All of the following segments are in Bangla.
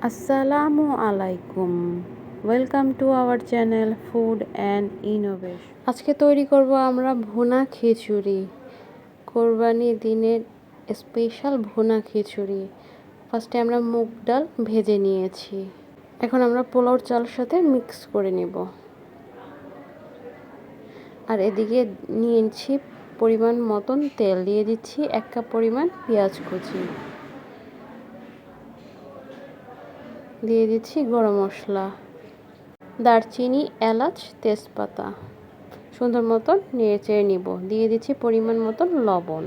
আসসালামু আলাইকুম, welcome to our channel food and innovation. আজকে তৈরি করব আমরা ভুনা খিচুড়ি, কোরবানি দিনের স্পেশাল ভুনা খিচুড়ি। ফার্স্টে আমরা মুগ ডাল ভেজে নিয়েছি, এখন আমরা পোলাওর চালের সাথে মিক্স করে নেব। আর এদিকে নিয়েছি পরিমাণ মতন তেল, দিয়ে দিচ্ছি 1 কাপ পরিমাণ পেঁয়াজ কুচি, দিয়ে দিচ্ছি গরম মশলা, দারচিনি, এলাচ, তেজপাতা, সুন্দর মতন নেড়ে নিব। দিয়ে দিচ্ছি পরিমাণ মতন লবণ।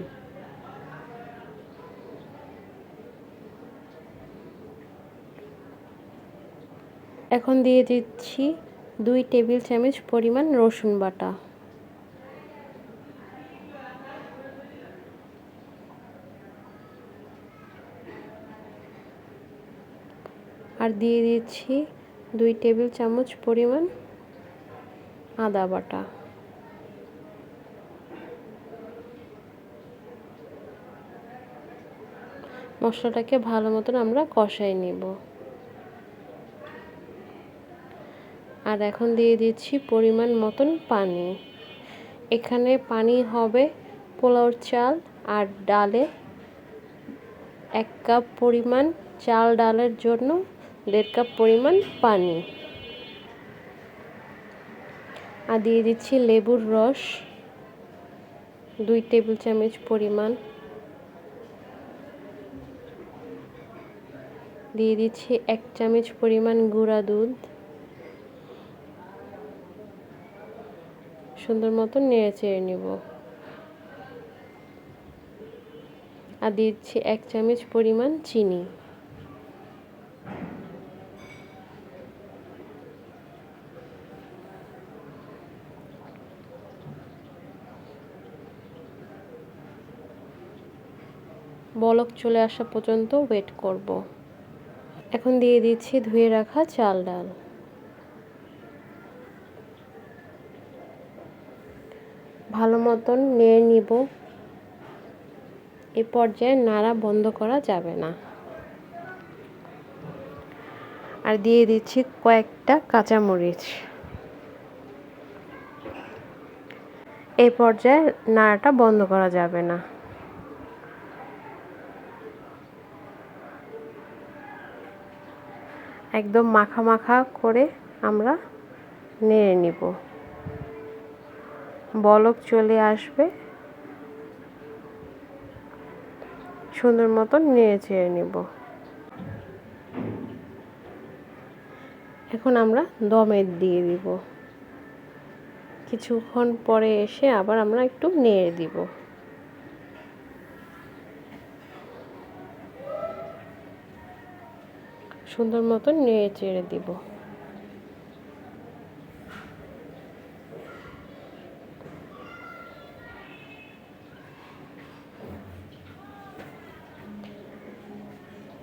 এখন দিয়ে দিচ্ছি 2 টেবিল চামচ পরিমাণ রসুন বাটা, আর দিয়ে দিচ্ছি 2 টেবিল চামচ পরিমাণ আদা বাটা। মশলাটাকে ভালো মতন আমরা কষাই নিব। আর এখন দিয়ে দিচ্ছি পরিমাণ মতন পানি। এখানে পানি হবে পোলাওর চাল আর ডালে 1 কাপ পরিমাণ চাল, ডালের জন্য 1.5 কাপ পরিমাণ পানি। আর দিয়ে দিচ্ছি লেবুর রস 2 টেবিল চামচ পরিমাণ, দিয়ে দিচ্ছি 1 চামচ পরিমাণ গুঁড়া দুধ। সুন্দর মতো নেড়ে নেব। আর দিচ্ছি 1 চামচ পরিমাণ চিনি। বলক চলে আসা পর্যন্ত ওয়েট করব। এখন দিয়ে দিচ্ছি ধুয়ে রাখা চাল ডাল। ভালো মতন নেড়ে নিব। এই পর্যায়ে নাড়া বন্ধ করা যাবে না। আর দিয়ে দিচ্ছি কয়েকটা কাঁচামরিচ। এই পর্যায়ে নাড়াটা বন্ধ করা যাবে না। একদম মাখা মাখা করে আমরা নেড়ে নিব। বলক চলে আসবে, সুন্দর মতন নেড়ে নিব। এখন আমরা দমে দিয়ে দিব। কিছুক্ষণ পরে এসে আবার আমরা একটু নেড়ে দিব। সুন্দর মতন নেড়ে দিব।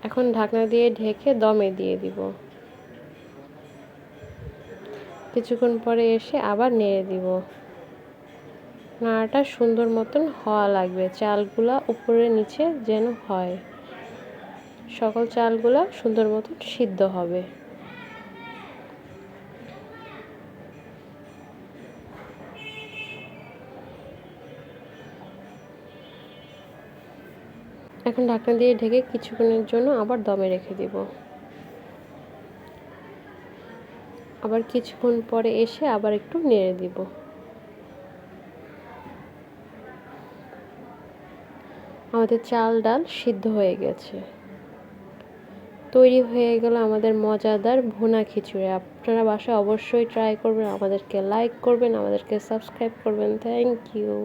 এখন ঢাকনা দিয়ে ঢেকে দমে দিয়ে দিব। কিছুক্ষণ পরে এসে আবার নেড়ে দিব। নাড়াটা সুন্দর মতন হওয়া লাগবে, চালগুলা উপরে নিচে যেন হয়, সকল চালগুলা সুন্দর মতন সিদ্ধ হবে। এখন ঢাকনা দিয়ে ঢেকে কিছুক্ষণের জন্য আবার দমে রেখে দিব। আবার কিছুক্ষণ পরে এসে আবার একটু নেড়ে দিব। আমাদের চাল ডাল সিদ্ধ হয়ে গেছে, তৈরি হয়ে গেল আমাদের মজাদার ভুনা খিচুড়ি। আপনারা বাসায় অবশ্যই ট্রাই করবেন, আমাদেরকে লাইক করবেন, আমাদেরকে সাবস্ক্রাইব করবেন। Thank you.